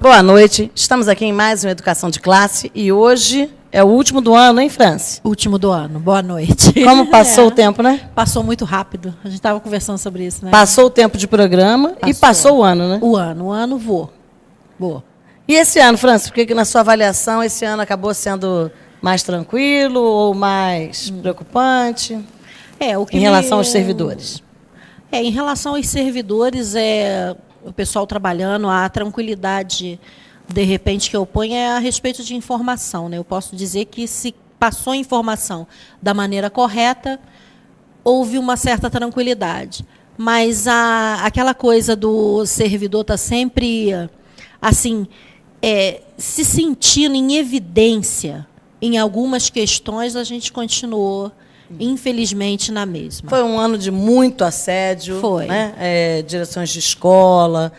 Boa noite. Estamos aqui em mais uma Educação de Classe e hoje é o último do ano, hein, Franci? Último do ano. Boa noite. Como passou o tempo, né? Passou muito rápido. A gente estava conversando sobre isso, né? Passou o tempo de programa e passou o ano, né? O ano voou. E esse ano, Franci, por que na sua avaliação esse ano acabou sendo mais tranquilo ou mais preocupante em relação aos servidores? Em relação aos servidores, o pessoal trabalhando, a tranquilidade, de repente, que eu ponho é a respeito de informação, né? Eu posso dizer que se passou a informação da maneira correta, houve uma certa tranquilidade. Mas aquela coisa do servidor estar sempre, assim, se sentindo em evidência em algumas questões, a gente continuou, infelizmente, na mesma. Foi um ano de muito assédio. Foi. Né? Direções de escola,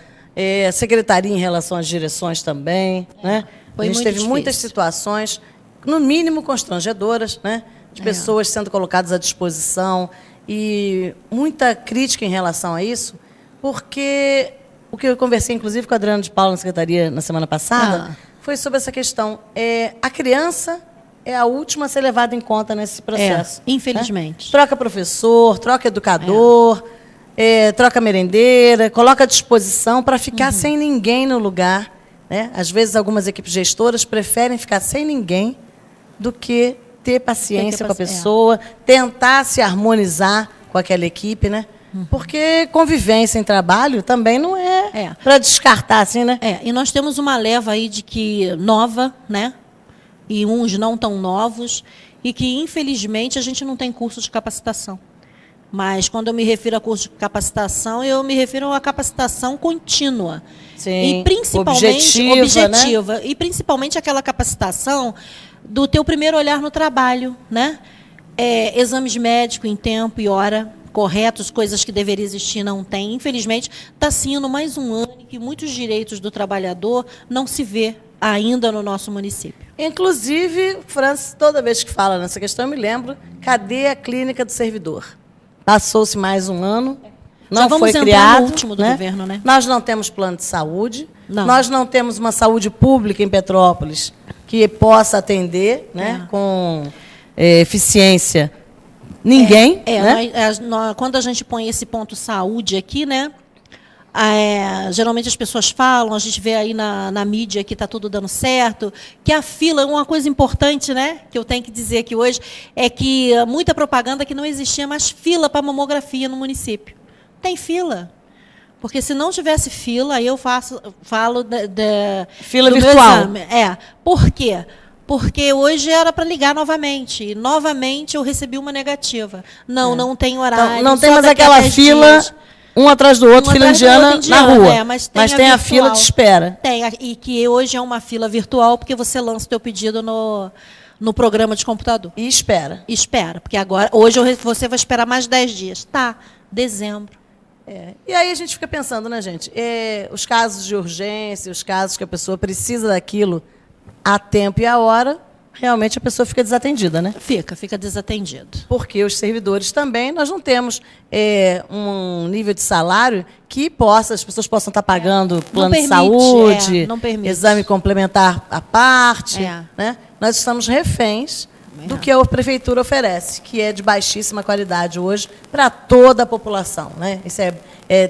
secretaria em relação às direções também. Né? A gente teve muitas situações, no mínimo constrangedoras, né? De pessoas sendo colocadas à disposição e muita crítica em relação a isso, porque o que eu conversei, inclusive, com a Adriana de Paula na secretaria na semana passada, foi sobre essa questão. A criança é a última a ser levada em conta nesse processo. Infelizmente. Né? Troca professor, troca educador, troca merendeira, coloca à disposição para ficar sem ninguém no lugar. Né? Às vezes, algumas equipes gestoras preferem ficar sem ninguém do que ter paciência com a pessoa, tentar se harmonizar com aquela equipe, né? Porque convivência em trabalho também não é para descartar, assim, né? E nós temos uma leva aí de que nova, né? E uns não tão novos, e que, infelizmente, a gente não tem curso de capacitação. Mas, quando eu me refiro a curso de capacitação, eu me refiro a uma capacitação contínua. Sim, e principalmente objetiva. Né? E principalmente aquela capacitação do teu primeiro olhar no trabalho. Né? Exames médicos em tempo e hora corretos, coisas que deveriam existir não tem. Infelizmente, está sendo mais um ano em que muitos direitos do trabalhador não se vê ainda no nosso município. Inclusive, Francis, toda vez que fala nessa questão, eu me lembro, cadê a clínica do servidor? Passou-se mais um ano, não foi criado. No último do governo, né? Nós não temos plano de saúde, não. Nós não temos uma saúde pública em Petrópolis que possa atender né, com eficiência ninguém. Né? Quando a gente põe esse ponto saúde aqui, né? Geralmente as pessoas falam, a gente vê aí na mídia que está tudo dando certo, que a fila, uma coisa importante, né, que eu tenho que dizer aqui hoje, é que muita propaganda que não existia mais fila para mamografia no município. Tem fila. Porque se não tivesse fila, aí eu falo fila virtual. Por quê? Porque hoje era para ligar novamente. E, novamente, eu recebi uma negativa. Não tem horário. Então, não tem mais aquela fila... Um atrás do outro, fila indiana na rua. Mas tem a fila de espera. Tem, e que hoje é uma fila virtual, porque você lança o teu pedido no programa de computador. E espera. Espera, porque hoje você vai esperar mais 10 dias. Tá, dezembro. E aí a gente fica pensando, né, gente? Os casos de urgência, os casos que a pessoa precisa daquilo a tempo e a hora, realmente a pessoa fica desatendida, né? Fica desatendido. Porque os servidores também, nós não temos um nível de salário que as pessoas possam estar pagando plano de saúde, exame complementar à parte. Né? Nós estamos reféns do que a prefeitura oferece, que é de baixíssima qualidade hoje para toda a população. Né? Isso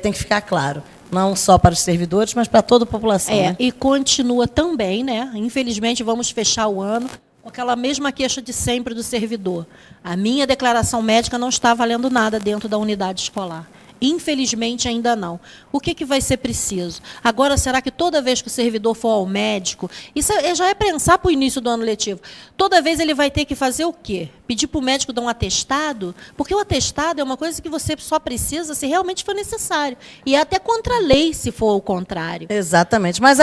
tem que ficar claro. Não só para os servidores, mas para toda a população. Né? E continua também, né? Infelizmente, vamos fechar o ano com aquela mesma queixa de sempre do servidor. A minha declaração médica não está valendo nada dentro da unidade escolar. Infelizmente, ainda não. O que vai ser preciso? Agora, será que toda vez que o servidor for ao médico, isso já é pensar para o início do ano letivo, toda vez ele vai ter que fazer o quê? Pedir para o médico dar um atestado? Porque o atestado é uma coisa que você só precisa se realmente for necessário. E é até contra a lei, se for o contrário. Exatamente. Mas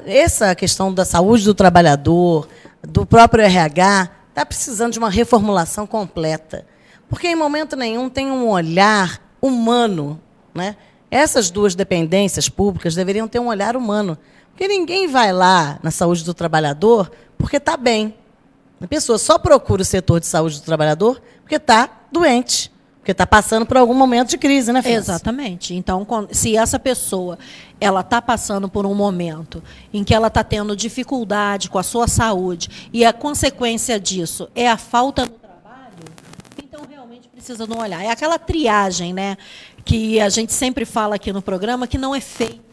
essa questão da saúde do trabalhador, do próprio RH, está precisando de uma reformulação completa. Porque, em momento nenhum, tem um olhar humano. Né? Essas duas dependências públicas deveriam ter um olhar humano. Porque ninguém vai lá na saúde do trabalhador porque está bem. A pessoa só procura o setor de saúde do trabalhador porque está doente, Porque está passando por algum momento de crise, né, França? Exatamente. Então, se essa pessoa ela está passando por um momento em que ela está tendo dificuldade com a sua saúde e a consequência disso é a falta do trabalho, então realmente precisa de um olhar. É aquela triagem, né, que a gente sempre fala aqui no programa, que não é feita.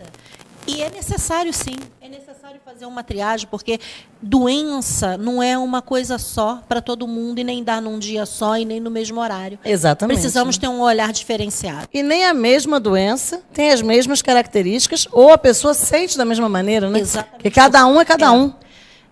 E é necessário, sim, é necessário fazer uma triagem, porque doença não é uma coisa só para todo mundo e nem dá num dia só e nem no mesmo horário. Exatamente. Precisamos ter um olhar diferenciado. E nem a mesma doença tem as mesmas características ou a pessoa sente da mesma maneira, né? Exatamente. Porque cada um é cada um.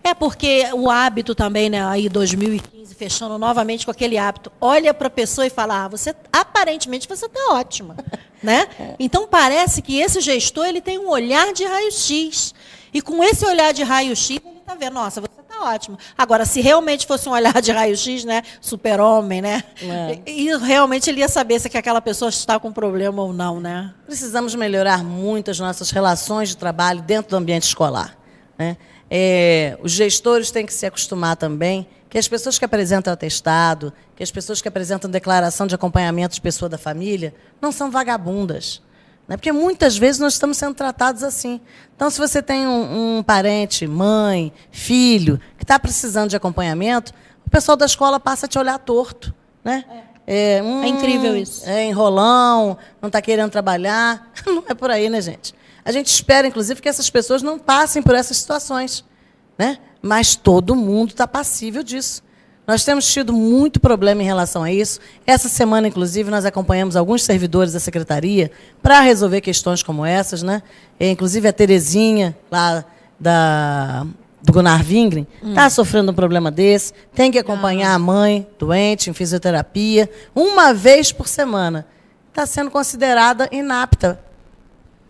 É porque o hábito também, né, aí 2015, fechando novamente com aquele hábito, olha para a pessoa e fala, aparentemente você está ótima. Né? Então parece que esse gestor ele tem um olhar de raio-x. E com esse olhar de raio-x, ele está vendo, nossa, você está ótimo. Agora, se realmente fosse um olhar de raio-x, né, super-homem, né? E realmente ele ia saber se aquela pessoa está com problema ou não, né? Precisamos melhorar muito as nossas relações de trabalho dentro do ambiente escolar, né? Os gestores têm que se acostumar também que as pessoas que apresentam atestado, que as pessoas que apresentam declaração de acompanhamento de pessoa da família, não são vagabundas. Né? Porque muitas vezes nós estamos sendo tratados assim. Então, se você tem um parente, mãe, filho, que está precisando de acompanhamento, o pessoal da escola passa a te olhar torto. Né? É incrível isso. É enrolão, não está querendo trabalhar. Não é por aí, né, gente? A gente espera, inclusive, que essas pessoas não passem por essas situações. Né? Mas todo mundo está passível disso. Nós temos tido muito problema em relação a isso. Essa semana, inclusive, nós acompanhamos alguns servidores da secretaria para resolver questões como essas. Né? Inclusive, a Terezinha, lá do Gunnar Wingren, está sofrendo um problema desse, tem que acompanhar a mãe doente em fisioterapia, uma vez por semana. Está sendo considerada inapta.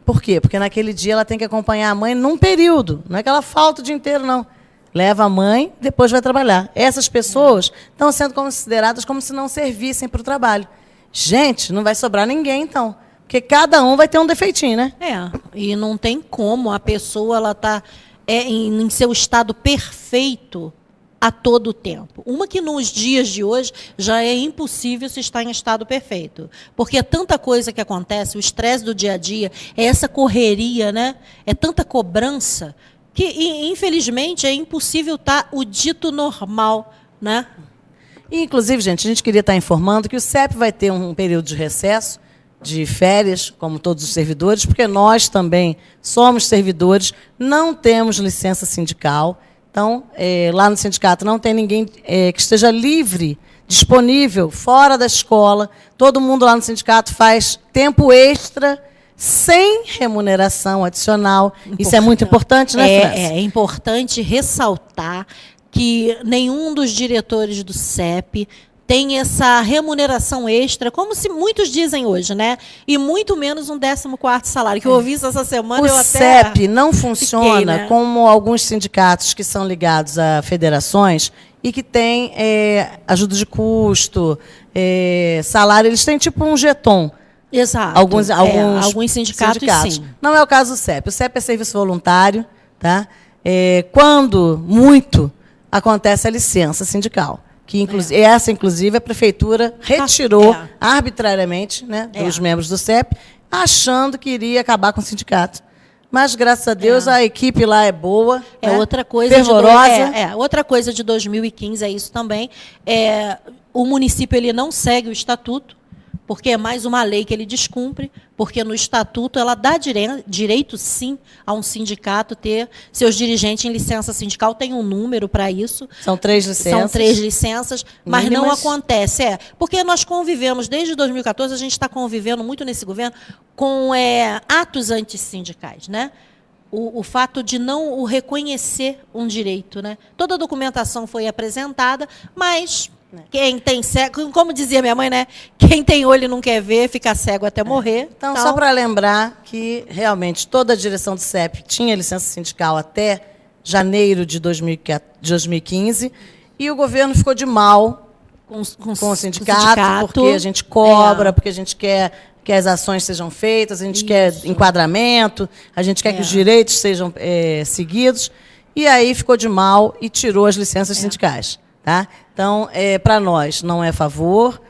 Por quê? Porque naquele dia ela tem que acompanhar a mãe num período. Não é que ela falta o dia inteiro, não. Leva a mãe, depois vai trabalhar. Essas pessoas estão sendo consideradas como se não servissem para o trabalho. Gente, não vai sobrar ninguém, então. Porque cada um vai ter um defeitinho, né? E não tem como a pessoa ela tá em seu estado perfeito a todo tempo. Uma que nos dias de hoje já é impossível se estar em estado perfeito. Porque é tanta coisa que acontece, o estresse do dia a dia, é essa correria, né? É tanta cobrança, que infelizmente é impossível estar o dito normal, né? E, inclusive, gente, a gente queria estar informando que o CEP vai ter um período de recesso, de férias, como todos os servidores, porque nós também somos servidores, não temos licença sindical. Então, lá no sindicato não tem ninguém que esteja livre, disponível, fora da escola. Todo mundo lá no sindicato faz tempo extra, sem remuneração adicional. Isso é muito importante, né, França? É importante ressaltar que nenhum dos diretores do CEP tem essa remuneração extra, como se muitos dizem hoje, né? E muito menos um 14º salário, que eu ouvi isso essa semana. O CEP não funciona, né, como alguns sindicatos que são ligados a federações e que têm ajuda de custo, salário, eles têm tipo um jeton. Exato. Alguns sindicatos, sim. Não é o caso do CEP. O CEP é serviço voluntário, tá? Quando muito acontece a licença sindical. Que essa, inclusive, a prefeitura retirou arbitrariamente, né, dos membros do CEP, achando que iria acabar com o sindicato. Mas, graças a Deus, a equipe lá é boa, outra coisa fervorosa. Outra coisa de 2015 é isso também. O município ele não segue o estatuto, porque é mais uma lei que ele descumpre, porque no estatuto ela dá direito, sim, a um sindicato ter seus dirigentes em licença sindical, tem um número para isso. São 3 licenças. São 3 licenças, mas mínimas. Não acontece. Porque nós convivemos, desde 2014, a gente está convivendo muito nesse governo com atos antissindicais, né? O fato de não reconhecer um direito, né? Toda a documentação foi apresentada, mas quem tem cego, como dizia minha mãe, né? Quem tem olho e não quer ver, fica cego até morrer. Então, só para lembrar que, realmente, toda a direção do CEP tinha licença sindical até janeiro de 2015, e o governo ficou de mal com o sindicato, porque a gente cobra, porque a gente quer que as ações sejam feitas, a gente quer enquadramento, a gente quer que os direitos sejam seguidos, e aí ficou de mal e tirou as licenças sindicais. Tá? Então, para nós, não é favor,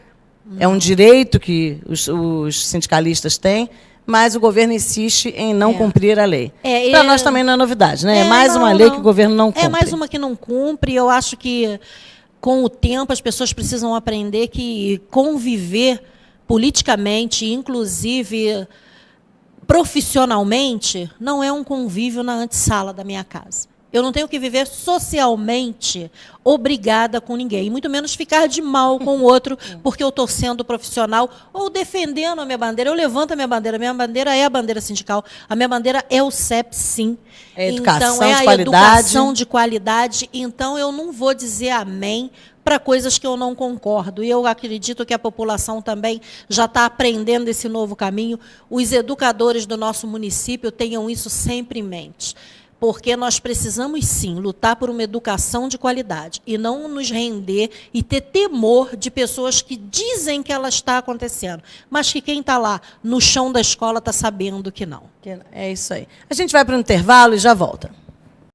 É um direito que os sindicalistas têm, mas o governo insiste em não cumprir a lei. Para nós também não é novidade, né? É mais uma lei que o governo não cumpre. É mais uma que não cumpre. Eu acho que, com o tempo, as pessoas precisam aprender que conviver politicamente, inclusive profissionalmente, não é um convívio na antessala da minha casa. Eu não tenho que viver socialmente obrigada com ninguém, e muito menos ficar de mal com o outro porque eu estou sendo profissional ou defendendo a minha bandeira. Eu levanto a minha bandeira é a bandeira sindical, a minha bandeira é o CEP, sim. É a educação então, é a de qualidade. educação de qualidade, então eu não vou dizer amém para coisas que eu não concordo. E eu acredito que a população também já está aprendendo esse novo caminho. Os educadores do nosso município tenham isso sempre em mente. Porque nós precisamos, sim, lutar por uma educação de qualidade e não nos render e ter temor de pessoas que dizem que ela está acontecendo, mas que quem está lá no chão da escola está sabendo que não. É isso aí. A gente vai para o intervalo e já volta.